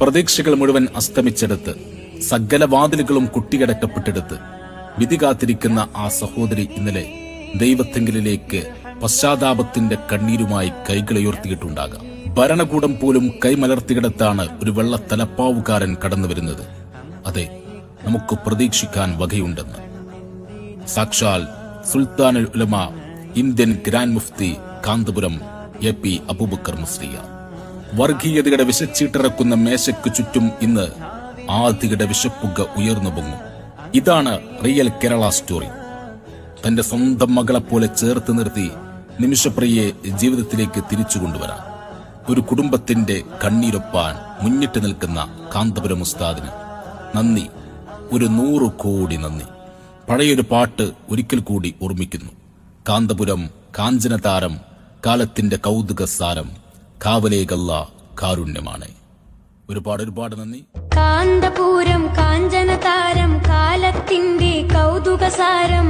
പ്രതീക്ഷകൾ മുഴുവൻ അസ്തമിച്ചെടുത്ത് സകല വാതിലുകളും കുട്ടിയടക്കപ്പെട്ടെടുത്ത് വിധി കാത്തിരിക്കുന്ന ആ സഹോദരി ഇന്നലെ ദൈവത്തെങ്കിലേക്ക് പശ്ചാത്താപത്തിന്റെ കണ്ണീരുമായി കൈകളുയർത്തിയിട്ടുണ്ടാകാം. ഭരണകൂടം പോലും കൈമലർത്തിയിടത്താണ് ഒരു വെള്ള തലപ്പാവുകാരൻ കടന്നു വരുന്നത്. അതെ, നമുക്ക് പ്രതീക്ഷിക്കാൻ വകയുണ്ടെന്ന്. സാക്ഷാൽ Sultanul Ulama Indian grand mufti Kanthapuram AP Aboobacker Musliyar. വർഗീയതയുടെ വിഷച്ചീട്ടിറക്കുന്ന മേശയ്ക്ക് ചുറ്റും ഇന്ന് ആദിയുടെ വിഷപ്പുക ഉയർന്നു പൊങ്ങും. ഇതാണ് റിയൽ കേരള സ്റ്റോറി. തന്റെ സ്വന്തം മകളെപ്പോലെ ചേർത്ത് നിർത്തി നിമിഷപ്രിയയെ ജീവിതത്തിലേക്ക് തിരിച്ചു കൊണ്ടുവരാൻ ഒരു കുടുംബത്തിന്റെ കണ്ണീരൊപ്പാൻ മുന്നിട്ട് നിൽക്കുന്ന കാന്തപുരം ഉസ്താദിന് നന്ദി, ഒരു 100 കോടി നന്ദി. പഴയൊരു പാട്ട് ഒരിക്കൽ കൂടി ഓർമ്മിക്കുന്നു. കാന്തപുരം കാഞ്ചനതാരം, കാലത്തിന്റെ കൗതുക സാരം, കാവലേകല്ല കാരുണ്യമാണ്. ഒരുപാട് നന്ദി. കാന്തപുരം കാഞ്ചനതാരം, കാലത്തിന്റെ കൗതുക സാരം.